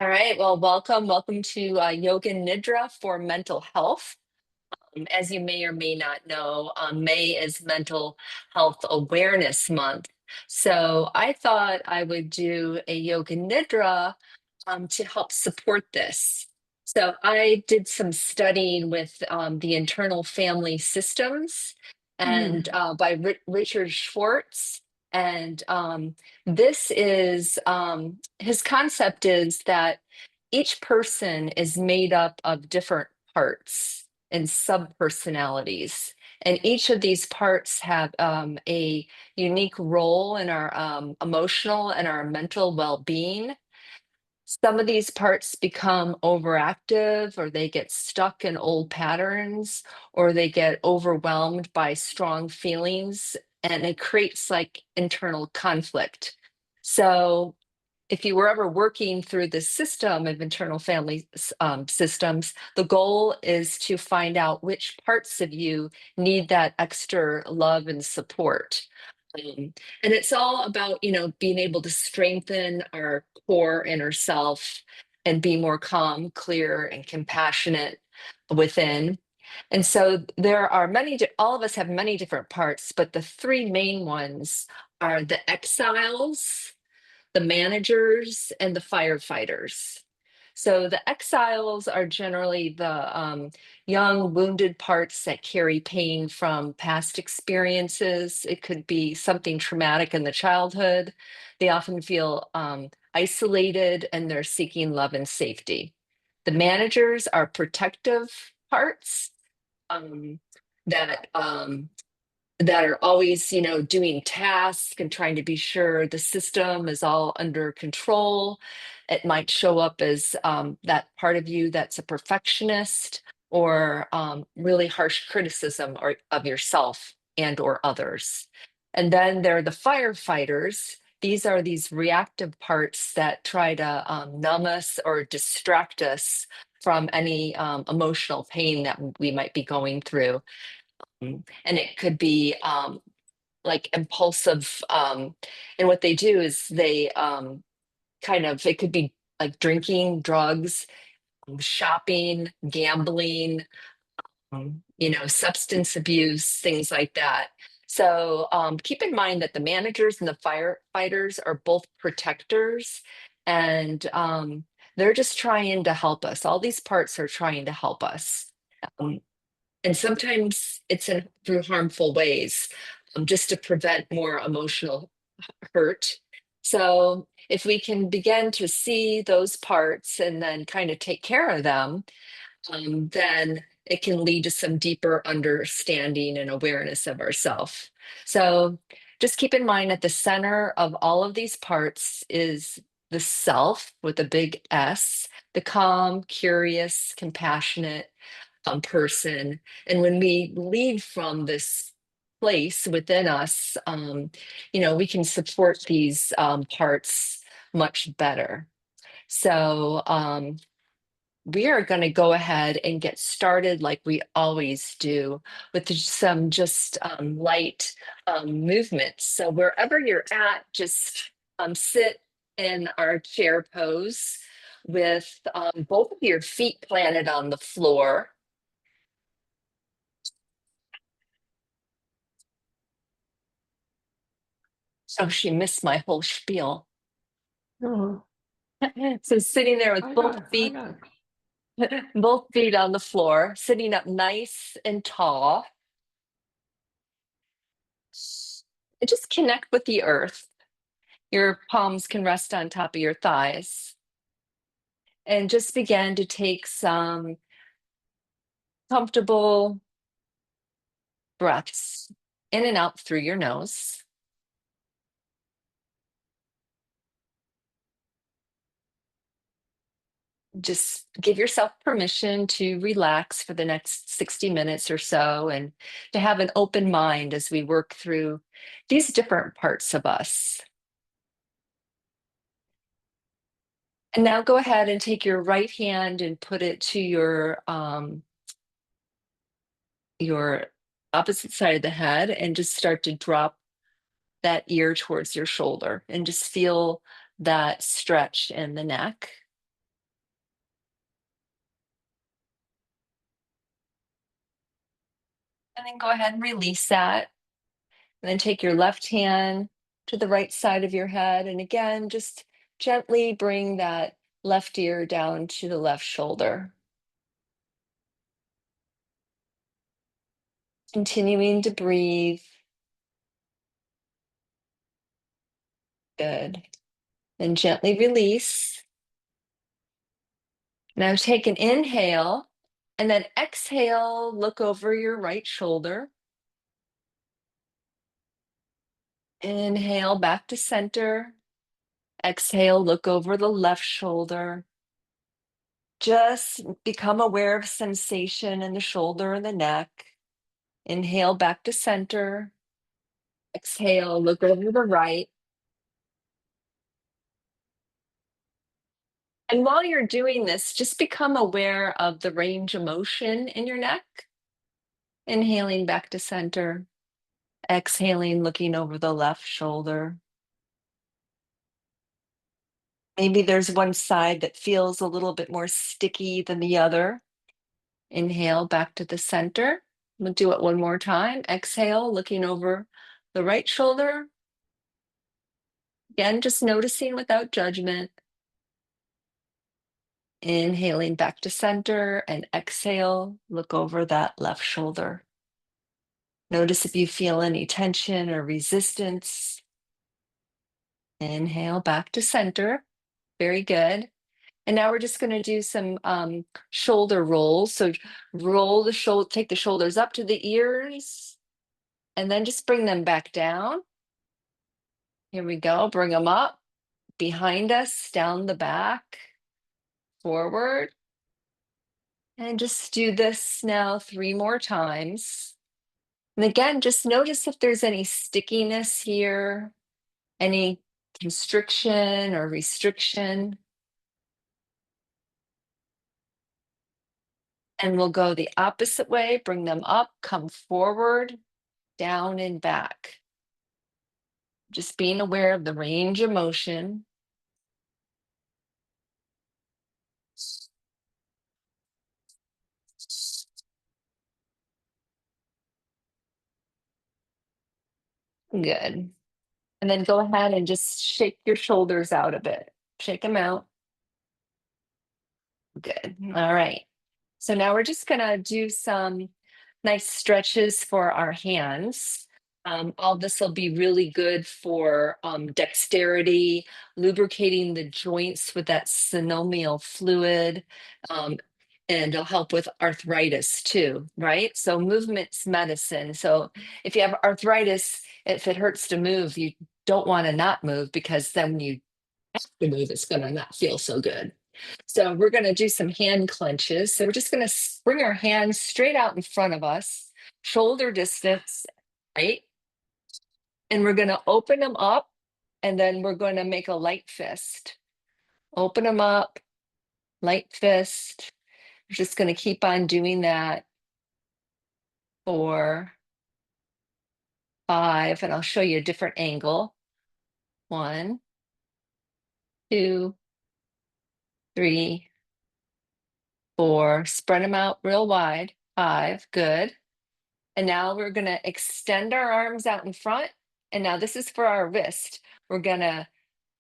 All right, well, welcome to Yoga Nidra for mental health. As you may or may not know, May is Mental Health Awareness Month. So I thought I would do a Yoga Nidra to help support this. So I did some studying with the internal family systems and Mm, by Richard Schwartz. And this is his concept is that each person is made up of different parts and subpersonalities. And each of these parts have a unique role in our emotional and our mental well-being. Some of these parts become overactive, or they get stuck in old patterns, or they get overwhelmed by strong feelings, and it creates like internal conflict. So, if you were ever working through the system of internal family systems, the goal is to find out which parts of you need that extra love and support. And it's all about, being able to strengthen our core inner self and be more calm, clear, and compassionate within. And so there are all of us have many different parts, but the three main ones are the exiles, the managers, and the firefighters. So the exiles are generally the young, wounded parts that carry pain from past experiences. It could be something traumatic in the childhood. They often feel isolated and they're seeking love and safety. The managers are protective parts um, that that are always, doing tasks and trying to be sure the system is all under control. It might show up as that part of you that's a perfectionist or really harsh criticism of yourself and or others. And then there are the firefighters. These are these reactive parts that try to numb us or distract us from any emotional pain that we might be going through. And it could be like impulsive. And what they do is they it could be like drinking, drugs, shopping, gambling, substance abuse, things like that. So keep in mind that the managers and the firefighters are both protectors, and they're just trying to help us. All these parts are trying to help us. Um, and sometimes it's through harmful ways, just to prevent more emotional hurt. So if we can begin to see those parts and then kind of take care of them, then it can lead to some deeper understanding and awareness of ourself. So just keep in mind at the center of all of these parts is the self with a big S, the calm, curious, compassionate person. And when we lead from this place within us, we can support these parts much better. So we are going to go ahead and get started like we always do with some just light movements. So wherever you're at, just sit in our chair pose with both of your feet planted on the floor. So she missed my whole spiel. oh, So sitting there with I both got it. I feet, got it. both feet on the floor, sitting up nice and tall. And just connect with the earth. Your palms can rest on top of your thighs. And just begin to take some comfortable breaths in and out through your nose. Just give yourself permission to relax for the next 60 minutes or so and to have an open mind as we work through these different parts of us. And now go ahead and take your right hand and put it to your opposite side of the head and just start to drop that ear towards your shoulder and just feel that stretch in the neck. And then go ahead and release that. And then take your left hand to the right side of your head. And again, just gently bring that left ear down to the left shoulder. Continuing to breathe. Good. Then gently release. Now take an inhale and then exhale, look over your right shoulder. Inhale back to center. Exhale, look over the left shoulder. Just become aware of sensation in the shoulder and the neck. Inhale back to center. Exhale, look over the right. And while you're doing this, just become aware of the range of motion in your neck. Inhaling back to center. Exhaling, looking over the left shoulder. Maybe there's one side that feels a little bit more sticky than the other. Inhale back to the center. We'll do it one more time. Exhale, looking over the right shoulder. Again, just noticing without judgment. Inhaling back to center and exhale, look over that left shoulder. Notice if you feel any tension or resistance. Inhale back to center. Very good. And now we're just going to do some shoulder rolls. So roll the shoulder, take the shoulders up to the ears, and then just bring them back down. Here we go. Bring them up, behind us, down the back, forward. And just do this now 3 more times. And again, just notice if there's any stickiness here, any constriction or restriction. And we'll go the opposite way, bring them up, come forward, down and back. Just being aware of the range of motion. Good. And then go ahead and just shake your shoulders out a bit. Shake them out. Good. All right. So now we're just going to do some nice stretches for our hands. All this will be really good for dexterity, lubricating the joints with that synovial fluid, and it'll help with arthritis too, right? So movement's medicine. So if you have arthritis, if it hurts to move, you don't want to not move, because then when you have to move, it's going to not feel so good. So we're going to do some hand clenches. So we're just going to bring our hands straight out in front of us, shoulder distance, right? And we're going to open them up, and then we're going to make a light fist. Open them up, light fist. We're just going to keep on doing that. 4, 5, and I'll show you a different angle. 1, 2, 3, 4. Spread them out real wide. 5, good. And now we're going to extend our arms out in front. And now this is for our wrist. We're going to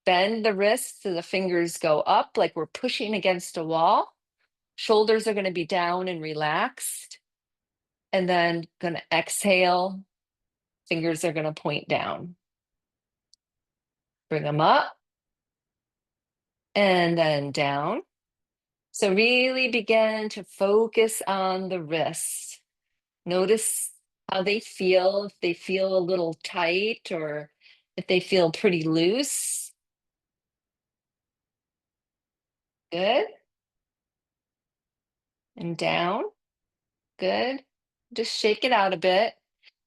bend the wrist so the fingers go up like we're pushing against a wall. Shoulders are going to be down and relaxed. And then going to exhale. Fingers are going to point down. Bring them up. And then down. So really begin to focus on the wrist. Notice how they feel, if they feel a little tight or if they feel pretty loose. Good. And down. Good. Just shake it out a bit.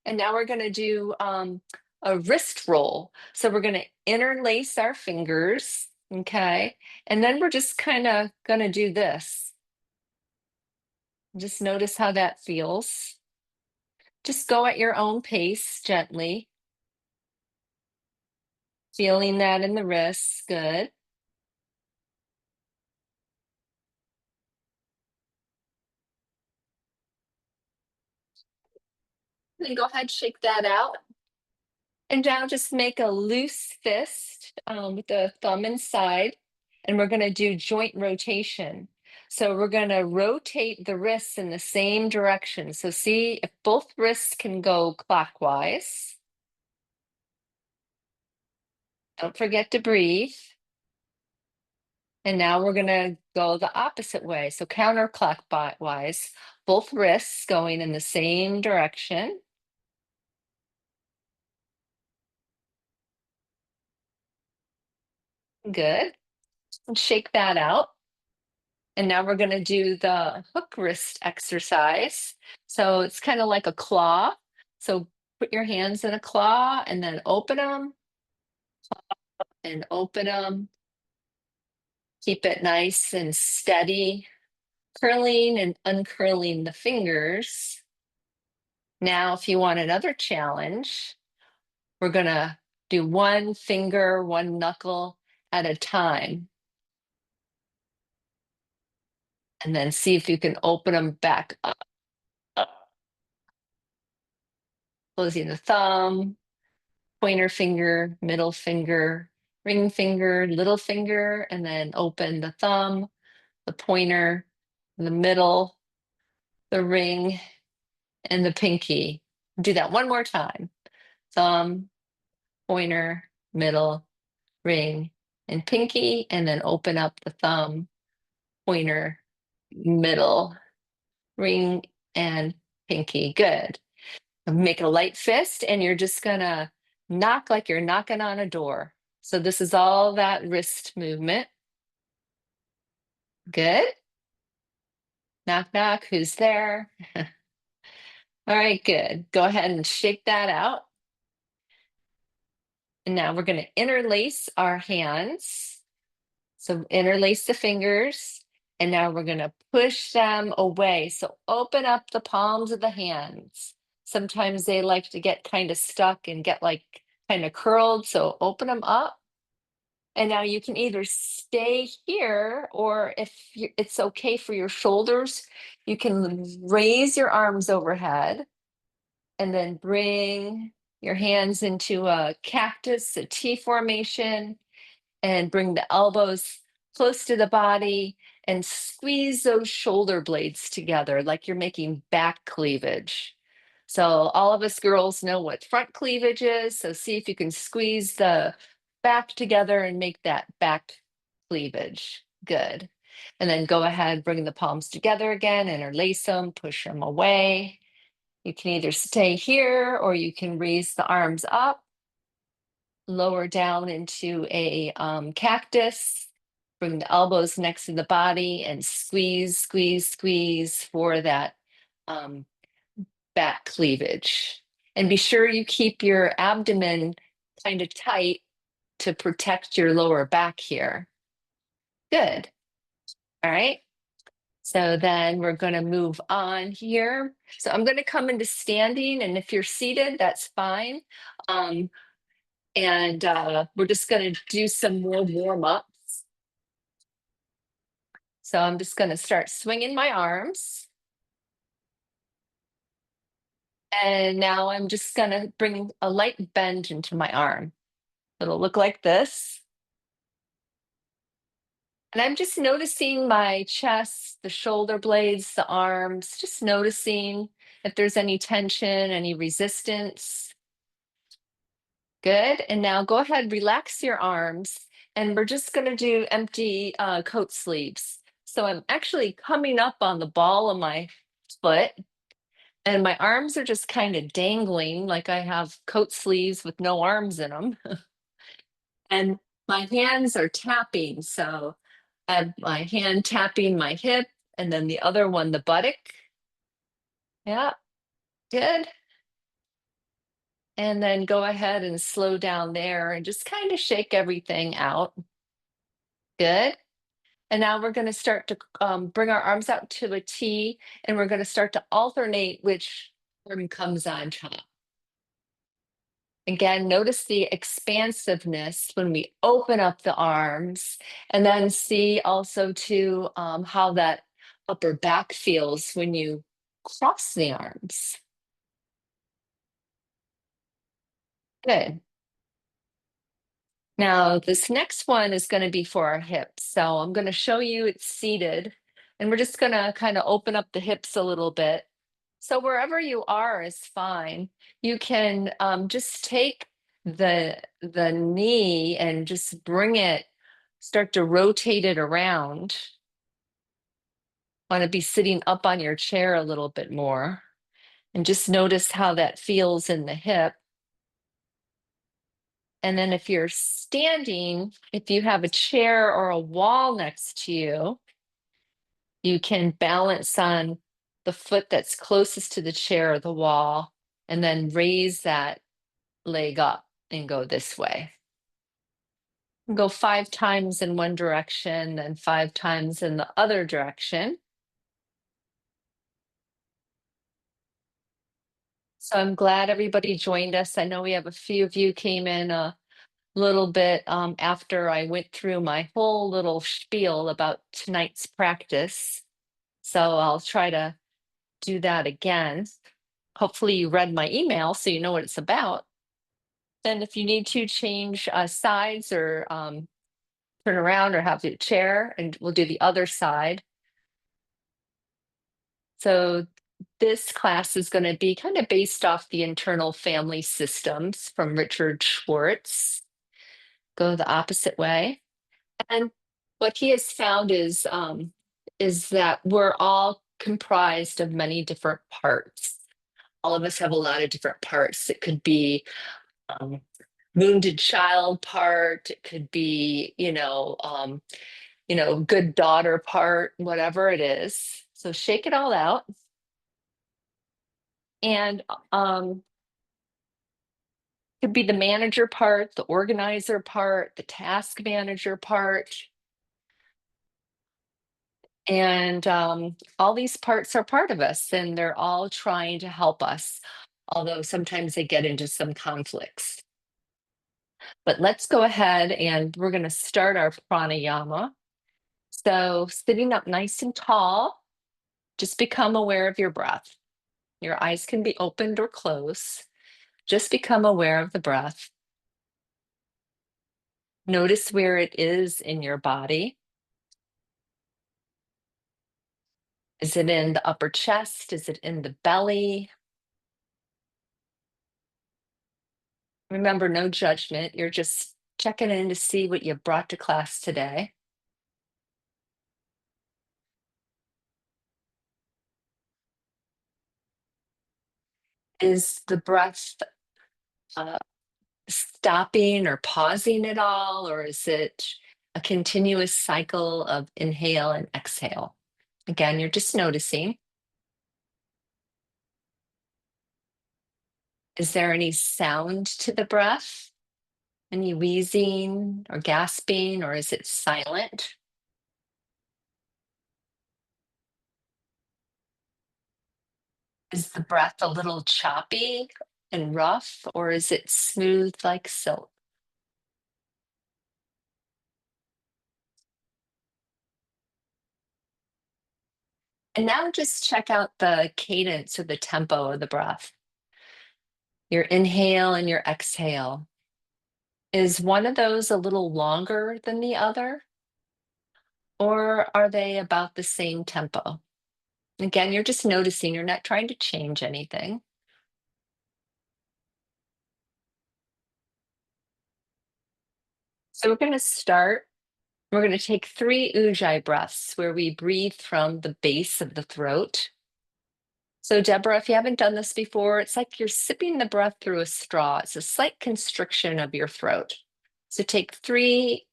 And now we're going to do a wrist roll. So we're going to interlace our fingers. Okay. And then we're just kind of going to do this. Just notice how that feels. Just go at your own pace gently. Feeling that in the wrists. Good. Then go ahead, shake that out. And now just make a loose fist with the thumb inside, and we're going to do joint rotation. So we're going to rotate the wrists in the same direction. So see if both wrists can go clockwise. Don't forget to breathe. And now we're going to go the opposite way. So counterclockwise, both wrists going in the same direction. Good. And shake that out. And now we're going to do the hook wrist exercise. So it's kind of like a claw. So put your hands in a claw and then open them and open them. Keep it nice and steady, curling and uncurling the fingers. Now, if you want another challenge, we're going to do one finger, one knuckle at a time. And then see if you can open them back up. Closing the thumb, pointer finger, middle finger, ring finger, little finger, and then open the thumb, the pointer, the middle, the ring, and the pinky. Do that one more time. Thumb, pointer, middle, ring, and pinky, and then open up the thumb, pointer, middle, ring, and pinky. Good. Make a light fist, and you're just gonna knock like you're knocking on a door. So this is all that wrist movement. Good. Knock, knock. Who's there? All right, good. Go ahead and shake that out. And now we're going to interlace our hands. So interlace the fingers. And now we're going to push them away. So open up the palms of the hands. Sometimes they like to get kind of stuck and get like kind of curled. So open them up. And now you can either stay here, or if it's okay for your shoulders, you can raise your arms overhead and then bring your hands into a cactus, a T formation, and bring the elbows close to the body and squeeze those shoulder blades together like you're making back cleavage. So all of us girls know what front cleavage is. So see if you can squeeze the back together and make that back cleavage. Good. And then go ahead, bring the palms together again, interlace them, push them away. You can either stay here or you can raise the arms up, lower down into a cactus, bring the elbows next to the body and squeeze, squeeze, squeeze for that back cleavage. And be sure you keep your abdomen kind of tight to protect your lower back here. Good. All right. So then we're going to move on here. So I'm going to come into standing, and if you're seated, that's fine. And we're just going to do some more warm-ups. So I'm just going to start swinging my arms. And now I'm just going to bring a light bend into my arm. It'll look like this. And I'm just noticing my chest, the shoulder blades, the arms, just noticing if there's any tension, any resistance. Good. And now go ahead, relax your arms. And we're just going to do empty coat sleeves. So I'm actually coming up on the ball of my foot, and my arms are just kind of dangling like I have coat sleeves with no arms in them. And my hands are tapping. So I have my hand tapping my hip, and then the other one, the buttock. Yeah, good. And then go ahead and slow down there and just kind of shake everything out. Good. And now we're going to start to bring our arms out to a T, and we're going to start to alternate which arm comes on top. Again, notice the expansiveness when we open up the arms, and then see also too how that upper back feels when you cross the arms. Good. Now, this next one is going to be for our hips. So I'm going to show you it's seated, and we're just going to kind of open up the hips a little bit. So wherever you are is fine. You can just take the knee and just bring it, start to rotate it around. Want to be sitting up on your chair a little bit more, and just notice how that feels in the hip. And then if you're standing, if you have a chair or a wall next to you, you can balance on the foot that's closest to the chair or the wall, and then raise that leg up and go this way. Go 5 times in one direction and 5 times in the other direction. So I'm glad everybody joined us. I know we have a few of you came in a little bit after I went through my whole little spiel about tonight's practice. So I'll try to do that again. Hopefully you read my email so you know what it's about. Then if you need to change sides or turn around or have your chair, and we'll do the other side. So this class is going to be kind of based off the internal family systems from Richard Schwartz. Go the opposite way. And what he has found is that we're all comprised of many different parts. All of us have a lot of different parts. It could be um, wounded child part. It could be, good daughter part, whatever it is. So shake it all out. And could be the manager part, the organizer part, the task manager part. And all these parts are part of us, and they're all trying to help us, although sometimes they get into some conflicts. But let's go ahead and we're going to start our pranayama. So sitting up nice and tall, just become aware of your breath. Your eyes can be opened or closed. Just become aware of the breath. Notice where it is in your body. Is it in the upper chest? Is it in the belly? Remember, no judgment. You're just checking in to see what you brought to class today. Is the breath uh, stopping or pausing at all, or is it a continuous cycle of inhale and exhale? Again, you're just noticing. Is there any sound to the breath? Any wheezing or gasping, or is it silent? Is the breath a little choppy and rough, or is it smooth like silk? And now just check out the cadence or the tempo of the breath. Your inhale and your exhale. Is one of those a little longer than the other? Or are they about the same tempo? Again, you're just noticing, you're not trying to change anything. So we're going to start. We're going to take 3 ujjayi breaths where we breathe from the base of the throat. So, Deborah, if you haven't done this before, it's like you're sipping the breath through a straw. It's a slight constriction of your throat. So, take 3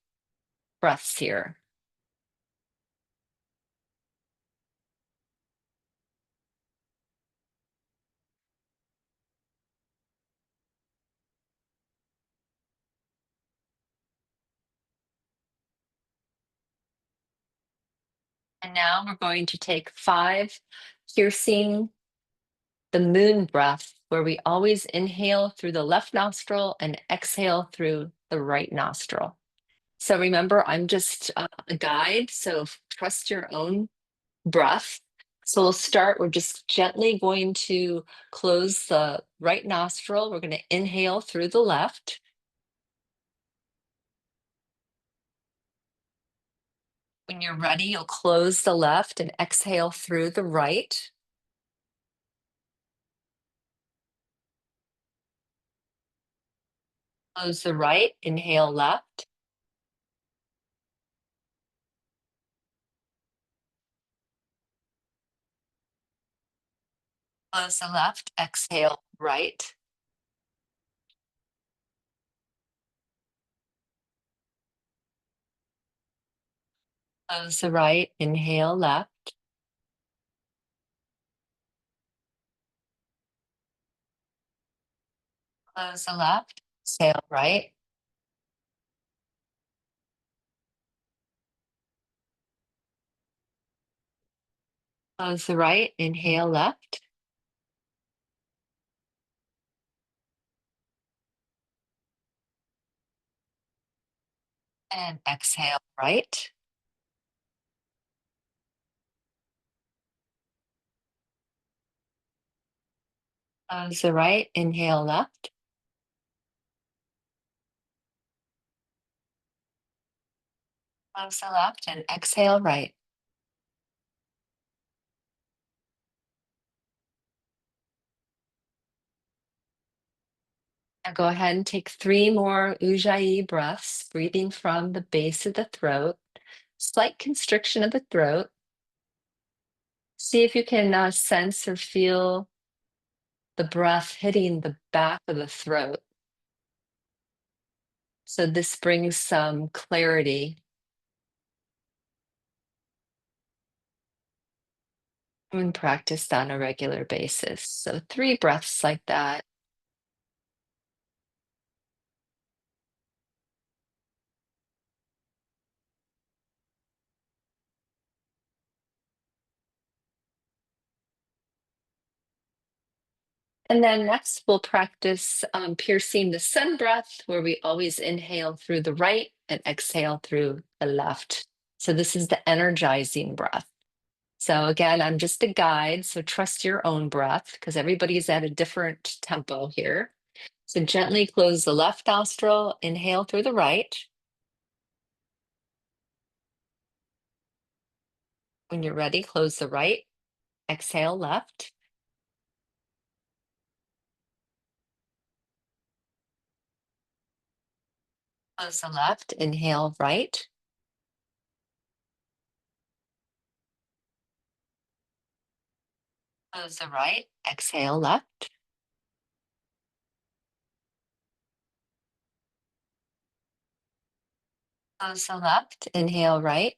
breaths here. And now we're going to take 5 piercing the moon breath, where we always inhale through the left nostril and exhale through the right nostril. So remember, I'm just a guide, so trust your own breath. So we'll start, we're just gently going to close the right nostril. We're going to inhale through the left. When you're ready, you'll close the left and exhale through the right. Close the right, inhale left. Close the left, exhale right. Close the right, inhale left. Close the left, exhale right. Close the right, inhale left. And exhale right. Close the right, inhale left. Close the left and exhale right. Now go ahead and take 3 more Ujjayi breaths, breathing from the base of the throat. Slight constriction of the throat. See if you can sense or feel the breath hitting the back of the throat. So this brings some clarity. And practiced on a regular basis. So 3 breaths like that. And then next we'll practice piercing the sun breath, where we always inhale through the right and exhale through the left. So this is the energizing breath. So again, I'm just a guide, so trust your own breath because everybody's at a different tempo here. So gently close the left nostril, inhale through the right. When you're ready, close the right, exhale left. Close the left, inhale right. Close the right, exhale left. Close the left, inhale right.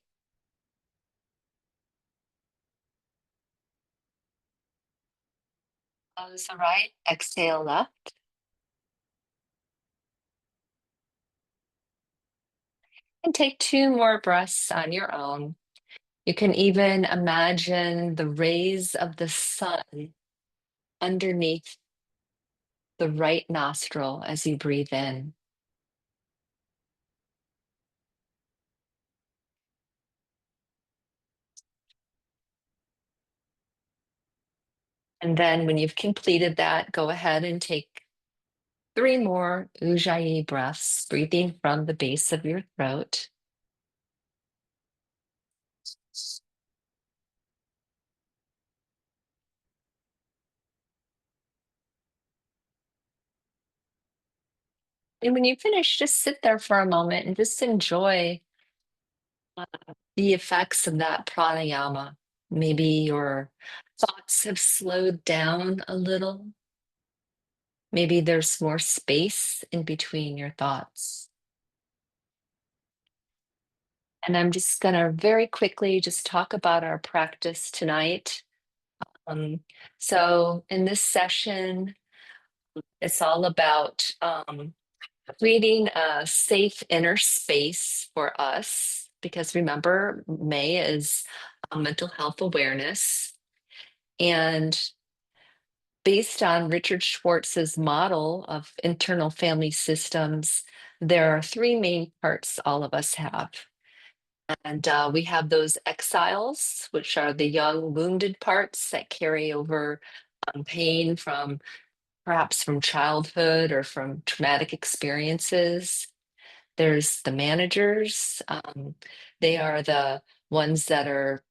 Close the right, exhale left. And take 2 more breaths on your own. You can even imagine the rays of the sun underneath the right nostril as you breathe in. And then when you've completed that, go ahead and take 3 more Ujjayi breaths, breathing from the base of your throat. And when you finish, just sit there for a moment and just enjoy uh, the effects of that pranayama. Maybe your thoughts have slowed down a little. Maybe there's more space in between your thoughts. And I'm just going to very quickly just talk about our practice tonight. Um, so, in this session, it's all about creating a safe inner space for us. Because remember, May is mental health awareness. And based on Richard Schwartz's model of internal family systems, there are 3 main parts all of us have. And we have those exiles, which are the young wounded parts that carry over pain from perhaps from childhood or from traumatic experiences. There's the managers. They are the ones that are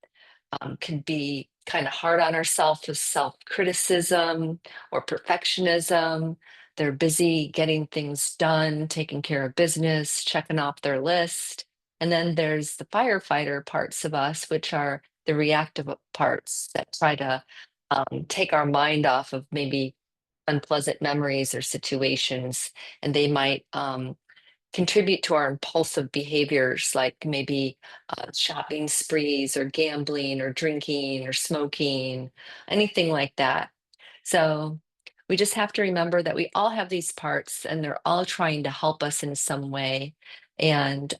can be kind of hard on ourselves with self-criticism or perfectionism. They're busy getting things done, taking care of business, checking off their list. And then there's the firefighter parts of us, which are the reactive parts that try to take our mind off of maybe unpleasant memories or situations. And they might contribute to our impulsive behaviors, like maybe shopping sprees or gambling or drinking or smoking, anything like that. So we just have to remember that we all have these parts and they're all trying to help us in some way. And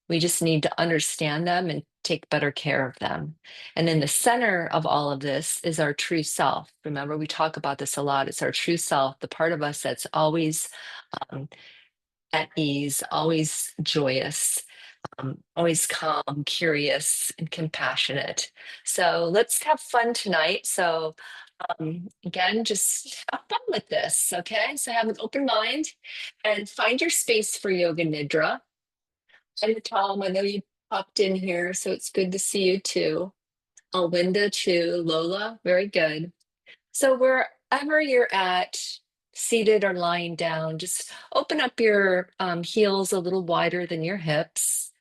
we just need to understand them and take better care of them. And in the center of all of this is our true self. Remember, we talk about this a lot. It's our true self, the part of us that's always um, at ease, always joyous, always calm, curious, and compassionate. So let's have fun tonight. So again, just have fun with this, okay? So have an open mind and find your space for Yoga Nidra. And Tom, I know you popped in here, so it's good to see you too. Alwinda too, Lola, very good. So wherever you're at, seated or lying down, just open up your heels a little wider than your hips.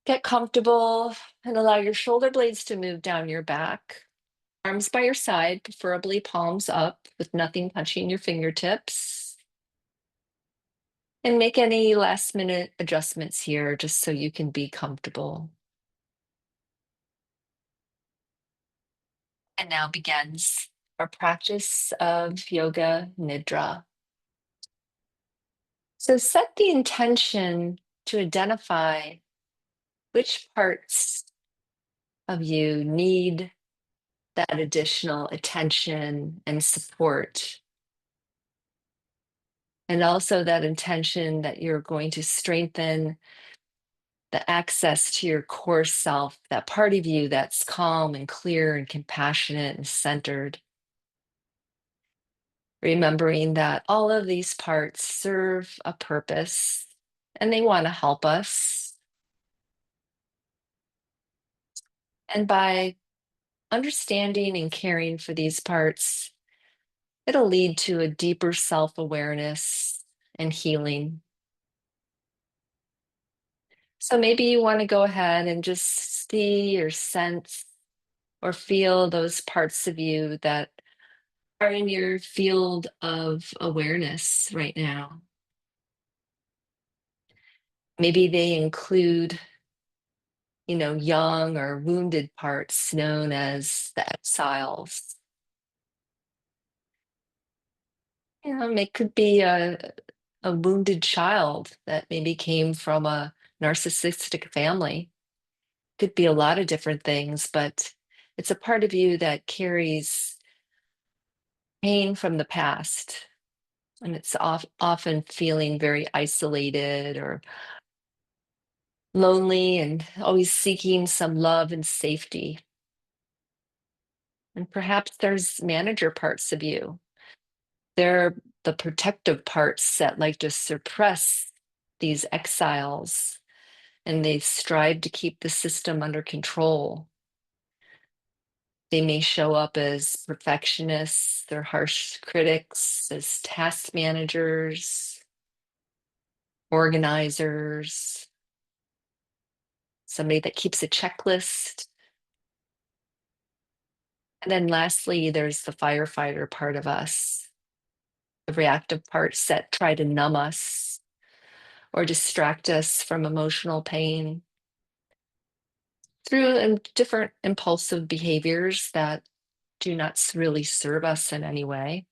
Get comfortable and allow your shoulder blades to move down your back. Arms by your side, preferably palms up with nothing touching your fingertips. And make any last minute adjustments here just so you can be comfortable. And now begins our practice of Yoga Nidra. So set the intention to identify which parts of you need that additional attention and support. And also that intention that you're going to strengthen the access to your core self, that part of you that's calm and clear and compassionate and centered. Remembering that all of these parts serve a purpose and they want to help us. And by understanding and caring for these parts, it'll lead to a deeper self-awareness and healing. So maybe you want to go ahead and just see or sense or feel those parts of you that are in your field of awareness right now. Maybe they include, young or wounded parts known as the exiles. It could be a wounded child that maybe came from a narcissistic family. Could be a lot of different things, but it's a part of you that carries pain from the past. And it's often feeling very isolated or lonely and always seeking some love and safety. And perhaps there's manager parts of you. They're the protective parts that like to suppress these exiles and they strive to keep the system under control. They may show up as perfectionists, they're harsh critics, as task managers, organizers, somebody that keeps a checklist. And then lastly, there's the firefighter part of us, the reactive parts that try to numb us or distract us from emotional pain through different impulsive behaviors that do not really serve us in any way.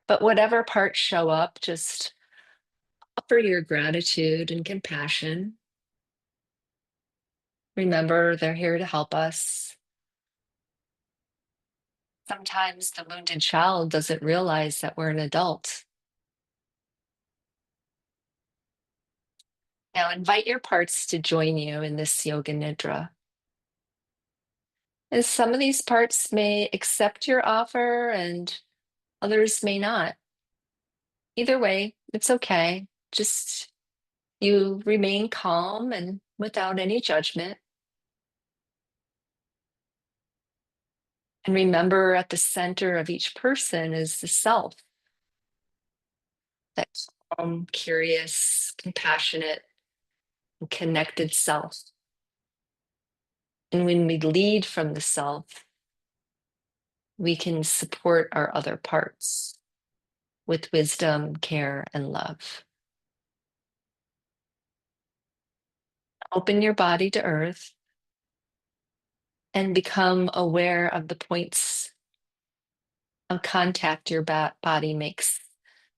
But whatever parts show up, just offer your gratitude and compassion. Remember, they're here to help us. Sometimes the wounded child doesn't realize that we're an adult. Now invite your parts to join you in this Yoga Nidra. And some of these parts may accept your offer and others may not. Either way, it's okay. Just you remain calm and without any judgment. And remember, at the center of each person is the self, that calm, curious, compassionate, and connected self. And when we lead from the self, we can support our other parts with wisdom, care, and love. Open your body to earth and become aware of the points of contact your body makes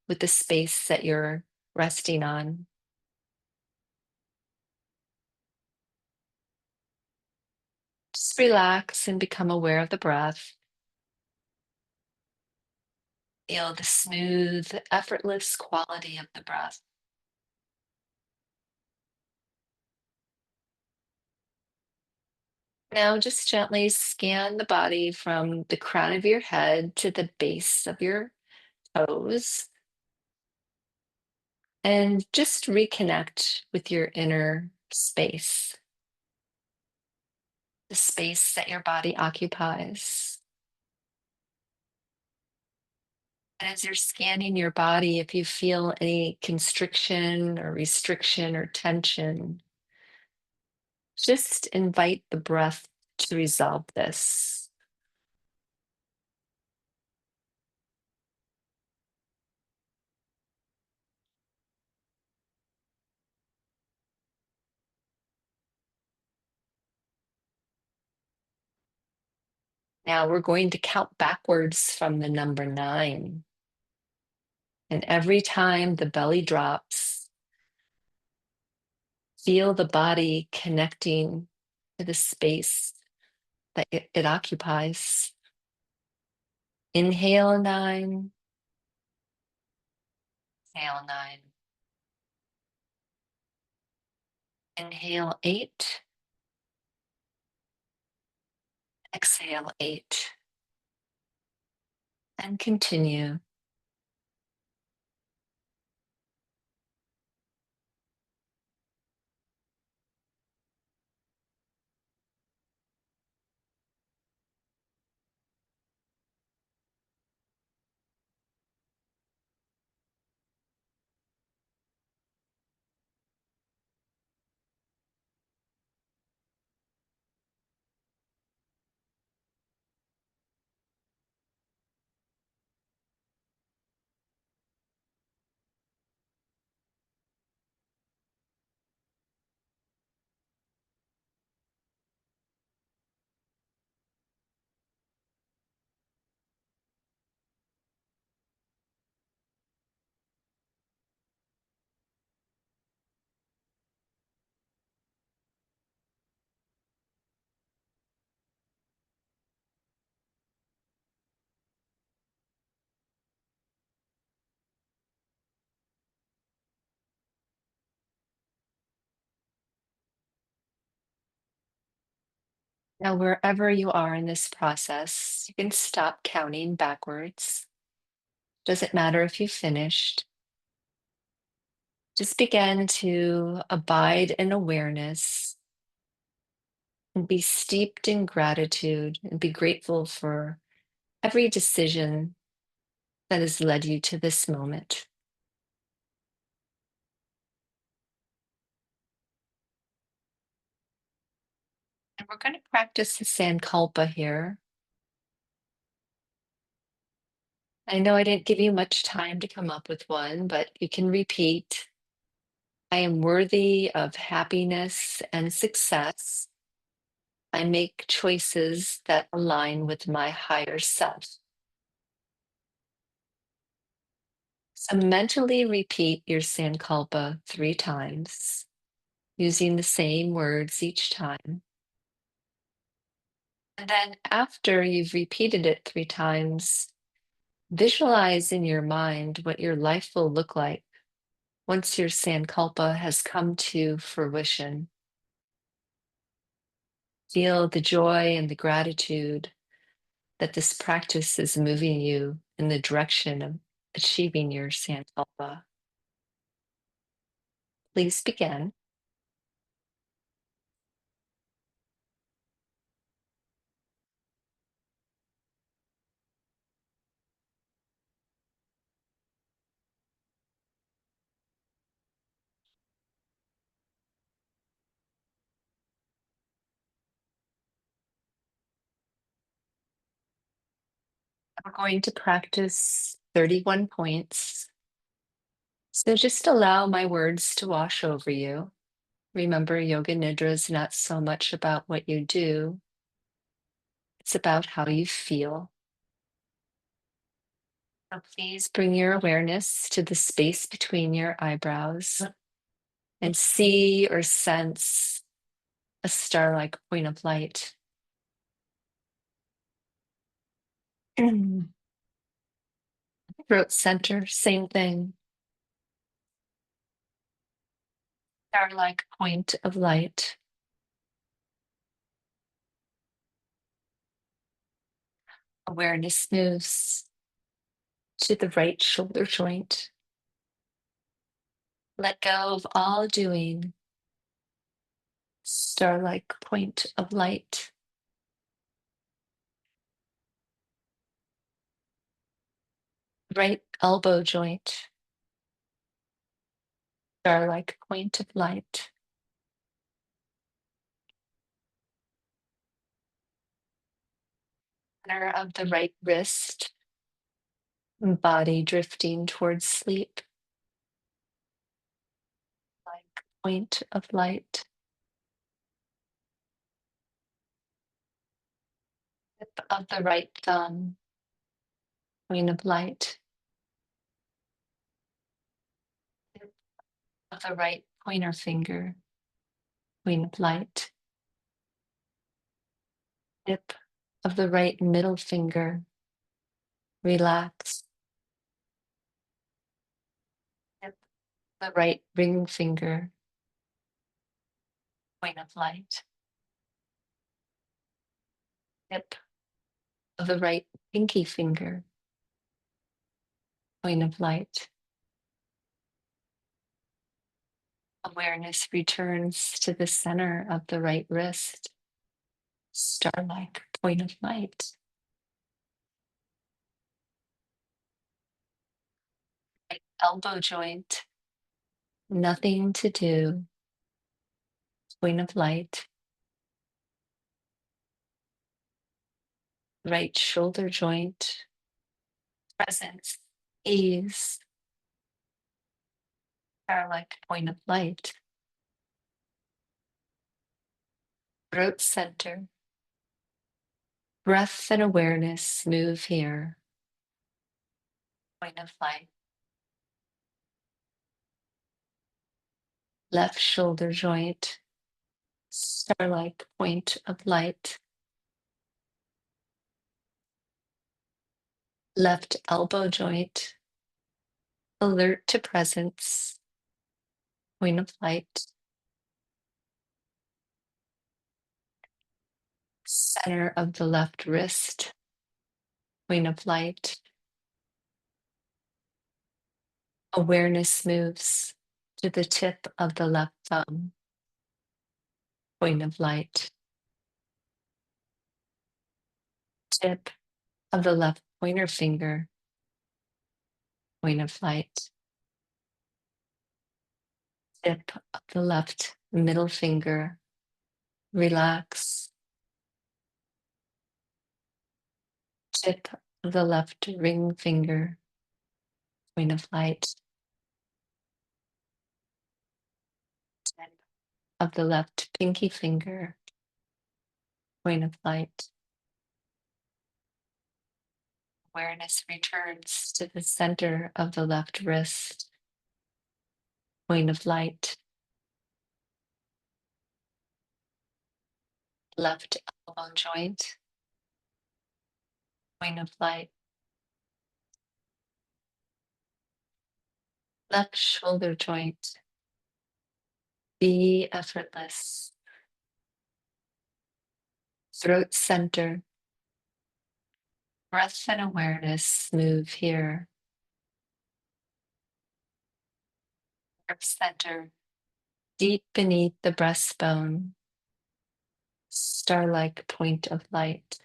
with the space that you're resting on. Just relax and become aware of the breath. Feel the smooth, effortless quality of the breath. Now, just gently scan the body from the crown of your head to the base of your toes and just reconnect with your inner space, the space that your body occupies. And as you're scanning your body, if you feel any constriction or restriction or tension, just invite the breath to resolve this. Now we're going to count backwards from the number 9. And every time the belly drops, feel the body connecting to the space that it occupies. Inhale 9, exhale 9. Inhale 8, exhale 8. And continue. Now, wherever you are in this process, you can stop counting backwards. Doesn't matter if you finished. Just begin to abide in awareness and be steeped in gratitude and be grateful for every decision that has led you to this moment. And we're going to practice the Sankalpa here. I know I didn't give you much time to come up with one, but you can repeat. I am worthy of happiness and success. I make choices that align with my higher self. So mentally repeat your Sankalpa 3 times, using the same words each time. And then after you've repeated it 3 times, visualize in your mind what your life will look like once your sankalpa has come to fruition, feel the joy and the gratitude that this practice is moving you in the direction of achieving your sankalpa. Please begin. We're going to practice 31 points. So just allow my words to wash over you. Remember, Yoga Nidra is not so much about what you do, it's about how you feel. So please bring your awareness to the space between your eyebrows and see or sense a star-like point of light. Throat center, same thing. Star-like point of light. Awareness moves to the right shoulder joint. Let go of all doing. Star-like point of light. Right elbow joint. Star-like point of light. Center of the right wrist. Body drifting towards sleep. Like point of light. Tip of the right thumb. Point of light. Tip of the right pointer finger. Point of light. Tip of the right middle finger. Relax. Tip of the right ring finger. Point of light. Tip of the right pinky finger. Point of light. Awareness returns to the center of the right wrist. Star-like point of light. Right elbow joint. Nothing to do. Point of light. Right shoulder joint. Presence. Ease. Star-like point of light. Throat center. Breath and awareness move here. Point of light. Left shoulder joint. Star-like point of light. Left elbow joint. Alert to presence. Point of light. Center of the left wrist. Point of light. Awareness moves to the tip of the left thumb. Point of light. Tip of the left pointer finger. Point of light. Tip of the left middle finger. Relax. Tip of the left ring finger. Point of light. Tip of the left pinky finger. Point of light. Awareness returns to the center of the left wrist. Point of light. Left elbow joint. Point of light. Left shoulder joint. Be effortless. Throat center. Breath and awareness move here. Heart center. Deep beneath the breastbone. Star-like point of light.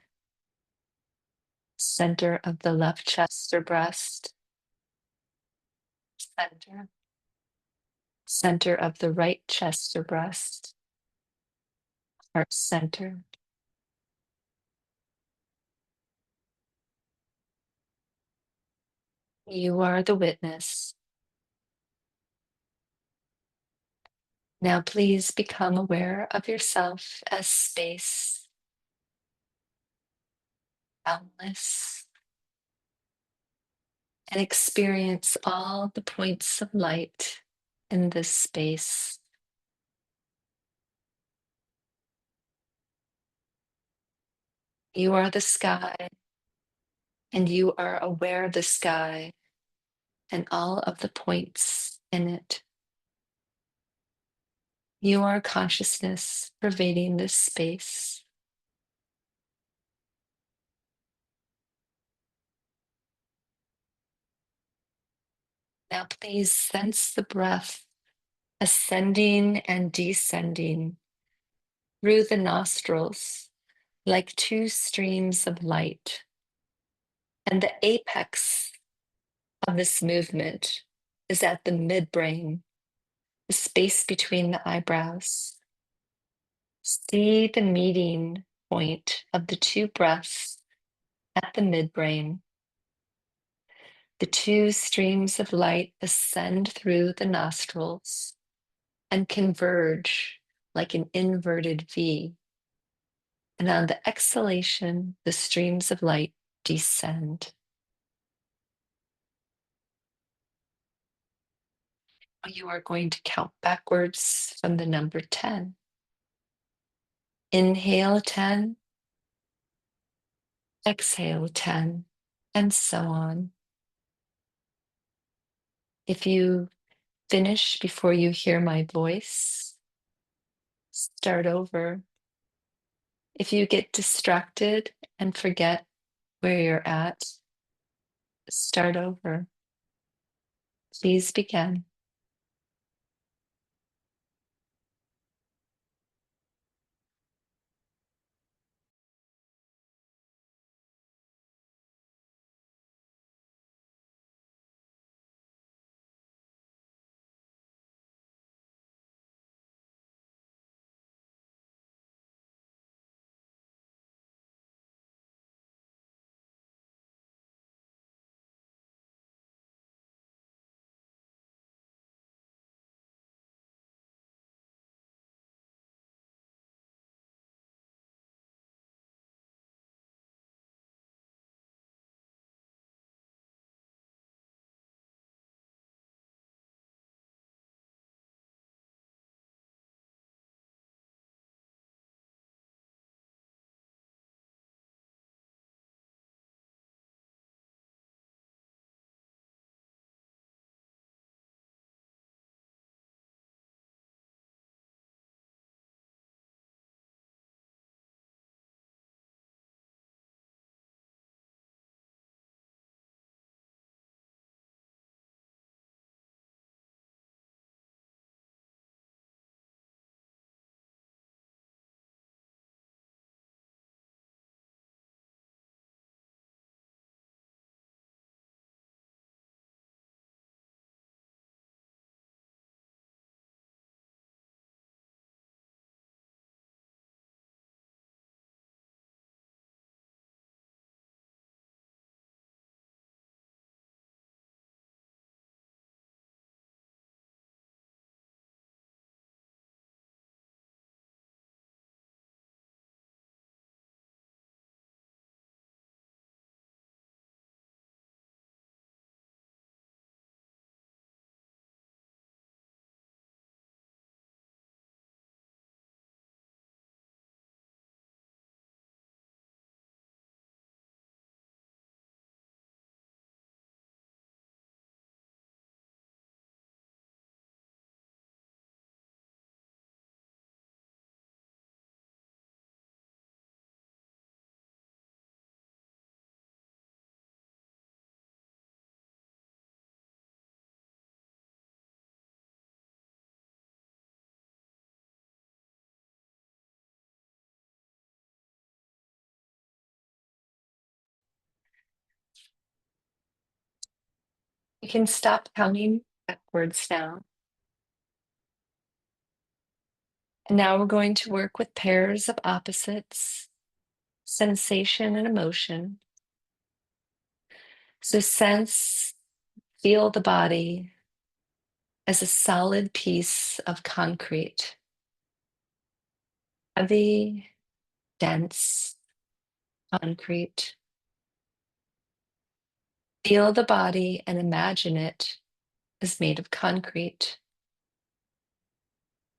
Center of the left chest or breast. Center. Center of the right chest or breast. Heart center. You are the witness. Now please become aware of yourself as space, boundless, and experience all the points of light in this space. You are the sky, and you are aware of the sky and all of the points in it. You are consciousness pervading this space. Now please sense the breath ascending and descending through the nostrils like two streams of light. And the apex of this movement is at the midbrain, the space between the eyebrows. See the meeting point of the two breaths at the midbrain. The two streams of light ascend through the nostrils and converge like an inverted V. And on the exhalation, the streams of light descend. You are going to count backwards from the number 10. Inhale 10, exhale 10, and so on. If you finish before you hear my voice, start over. If you get distracted and forget where you're at, start over. Please begin. You can stop counting backwards now. And now we're going to work with pairs of opposites, sensation and emotion. So feel the body as a solid piece of concrete, heavy, dense concrete. Feel the body and imagine it as made of concrete.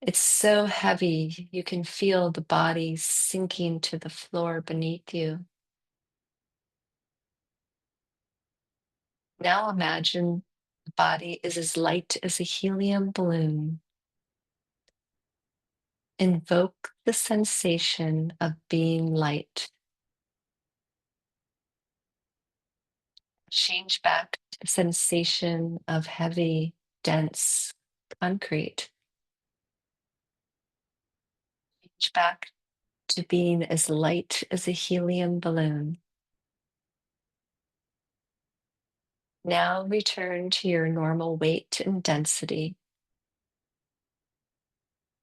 It's so heavy, you can feel the body sinking to the floor beneath you. Now imagine the body is as light as a helium balloon. Invoke the sensation of being light. Change back to the sensation of heavy, dense concrete. Change back to being as light as a helium balloon. Now return to your normal weight and density.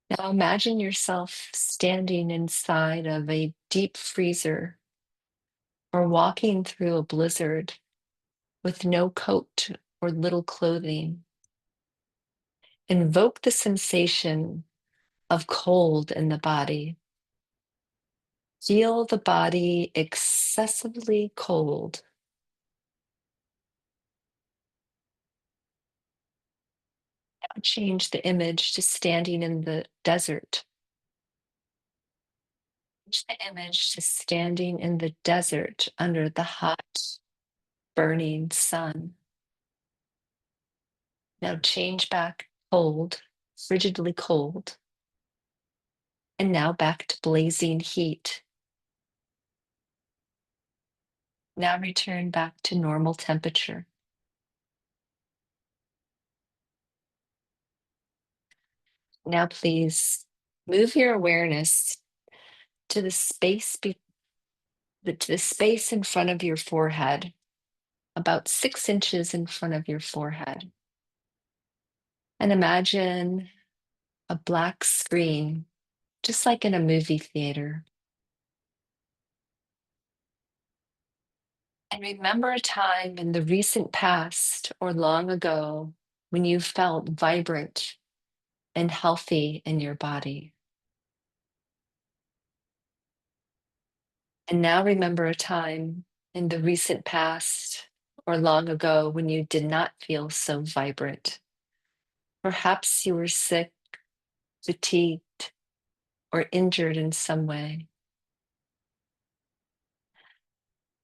Now imagine yourself standing inside of a deep freezer or walking through a blizzard with no coat or little clothing. Invoke the sensation of cold in the body. Feel the body excessively cold. Now change the image to standing in the desert. Change the image to standing in the desert under the hot, burning sun. Now change back cold, frigidly cold, and now back to blazing heat. Now return back to normal temperature. Now please move your awareness to the space to the space in front of your forehead, about 6 inches in front of your forehead. And imagine a black screen, just like in a movie theater. And remember a time in the recent past or long ago when you felt vibrant and healthy in your body. And now remember a time in the recent past or long ago when you did not feel so vibrant. Perhaps you were sick, fatigued, or injured in some way.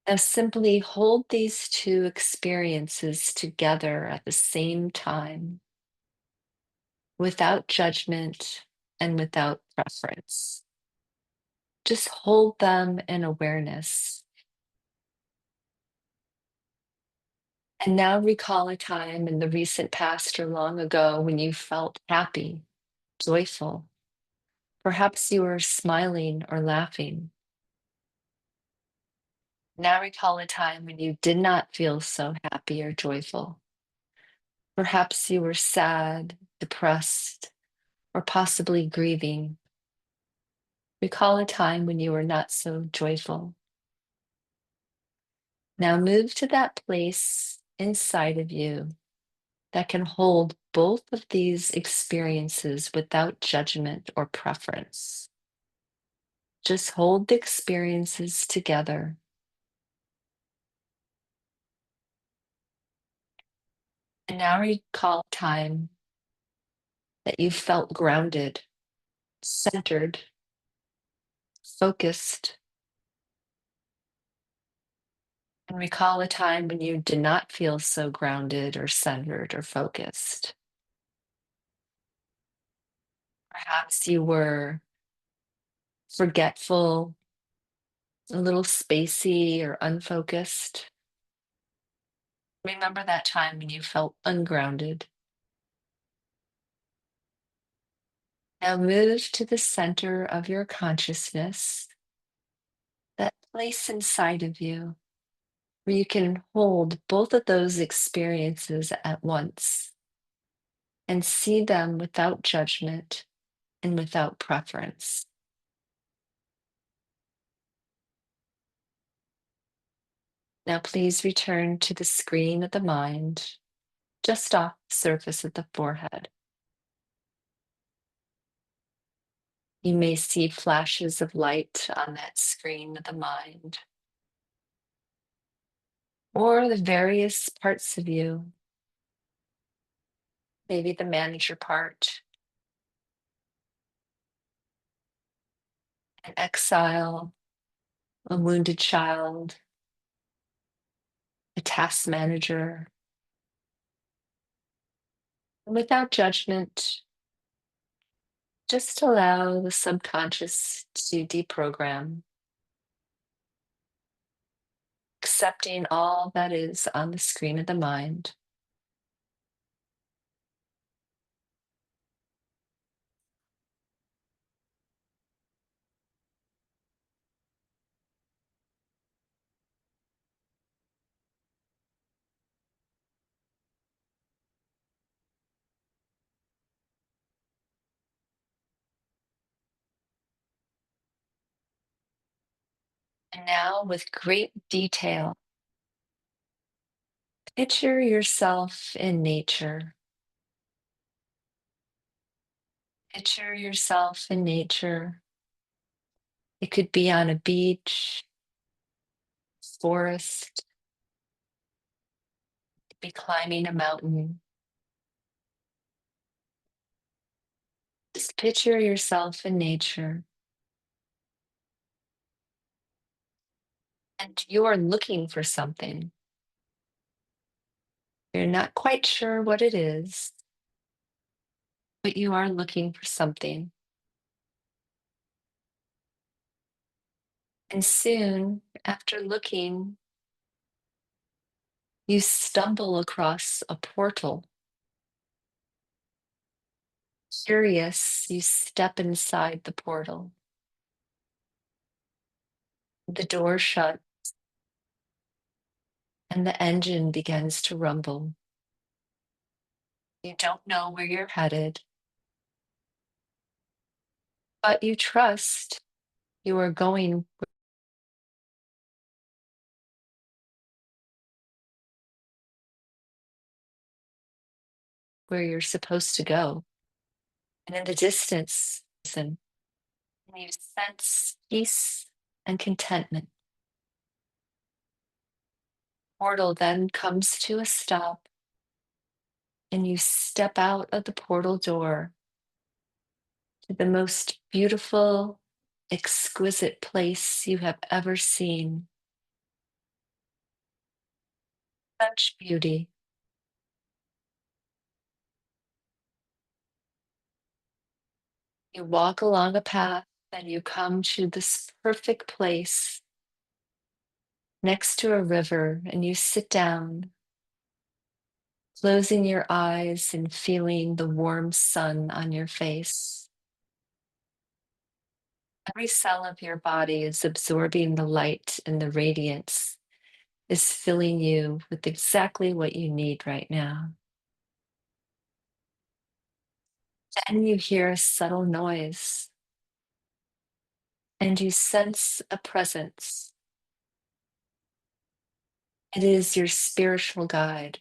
Now simply hold these two experiences together at the same time, without judgment and without preference. Just hold them in awareness. And now recall a time in the recent past or long ago when you felt happy, joyful. Perhaps you were smiling or laughing. Now recall a time when you did not feel so happy or joyful. Perhaps you were sad, depressed, or possibly grieving. Recall a time when you were not so joyful. Now move to that place inside of you that can hold both of these experiences without judgment or preference. Just hold the experiences together. And now recall a time that you felt grounded, centered, focused. And recall a time when you did not feel so grounded or centered or focused. Perhaps you were forgetful, a little spacey or unfocused. Remember that time when you felt ungrounded. Now move to the center of your consciousness, that place inside of you where you can hold both of those experiences at once and see them without judgment and without preference. Now, please return to the screen of the mind, just off the surface of the forehead. You may see flashes of light on that screen of the mind, or the various parts of you, maybe the manager part, an exile, a wounded child, a task manager. Without judgment, just allow the subconscious to deprogram, accepting all that is on the screen of the mind. And now, with great detail, picture yourself in nature. Picture yourself in nature. It could be on a beach, forest, it could be climbing a mountain. Just picture yourself in nature. And you are looking for something. You're not quite sure what it is, but you are looking for something. And soon after looking, you stumble across a portal. Curious, you step inside the portal. The door shuts and the engine begins to rumble. You don't know where you're headed, but you trust you are going where you're supposed to go. And in the distance, listen, and you sense peace and contentment. Portal then comes to a stop, and you step out of the portal door to the most beautiful, exquisite place you have ever seen. Such beauty. You walk along a path and you come to this perfect place next to a river, and you sit down, closing your eyes and feeling the warm sun on your face. Every cell of your body is absorbing the light, and the radiance is filling you with exactly what you need right now. Then you hear a subtle noise, and you sense a presence. It is your spiritual guide.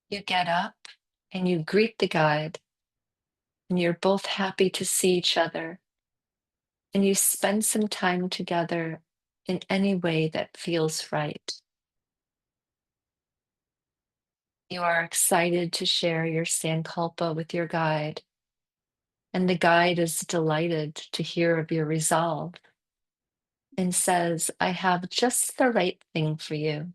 You get up and you greet the guide, and you're both happy to see each other, and you spend some time together in any way that feels right. You are excited to share your Sankalpa with your guide, and the guide is delighted to hear of your resolve and says, I have just the right thing for you.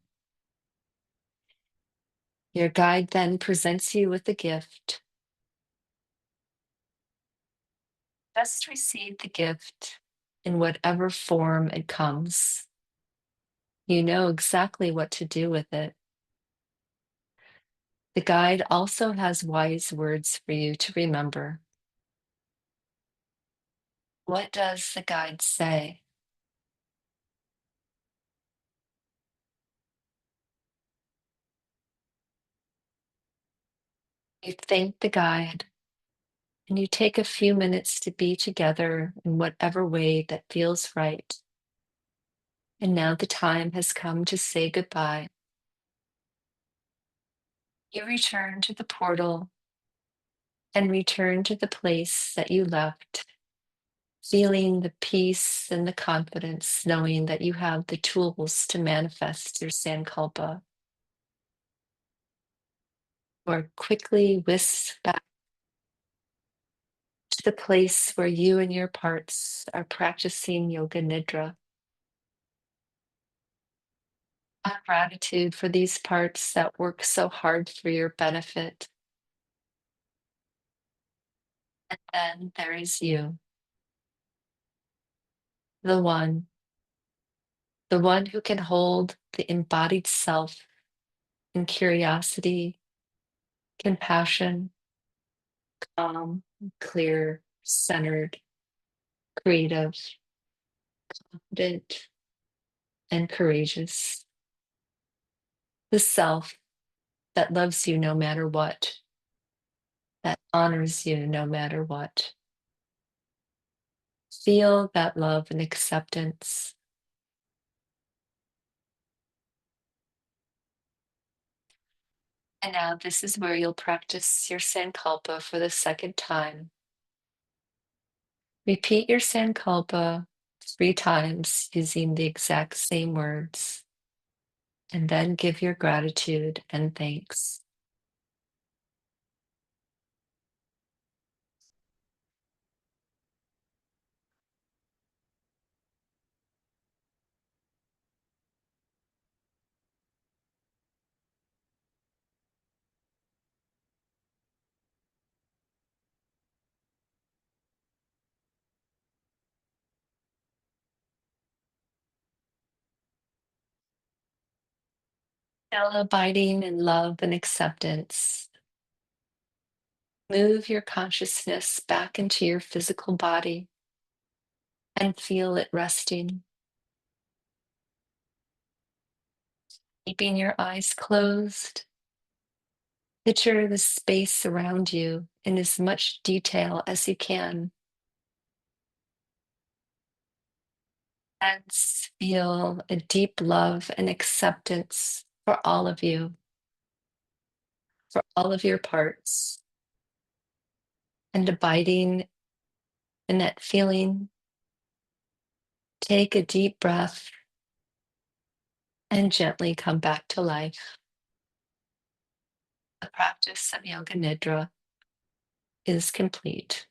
Your guide then presents you with a gift. Just receive the gift in whatever form it comes. You know exactly what to do with it. The guide also has wise words for you to remember. What does the guide say? You thank the guide, and you take a few minutes to be together in whatever way that feels right. And now the time has come to say goodbye. You return to the portal and return to the place that you left, feeling the peace and the confidence, knowing that you have the tools to manifest your Sankalpa. Or quickly whisk back to the place where you and your parts are practicing Yoga Nidra. Have gratitude for these parts that work so hard for your benefit. And then there is you, the one, the one who can hold the embodied self in curiosity, compassion, calm, clear, centered, creative, confident, and courageous. The self that loves you no matter what, that honors you no matter what. Feel that love and acceptance. And now this is where you'll practice your Sankalpa for the second time. Repeat your Sankalpa 3 times using the exact same words, and then give your gratitude and thanks. Still abiding in love and acceptance, move your consciousness back into your physical body and feel it resting. Keeping your eyes closed, picture the space around you in as much detail as you can. And feel a deep love and acceptance for all of you, for all of your parts, and abiding in that feeling. Take a deep breath and gently come back to life. The practice of Yoga Nidra is complete.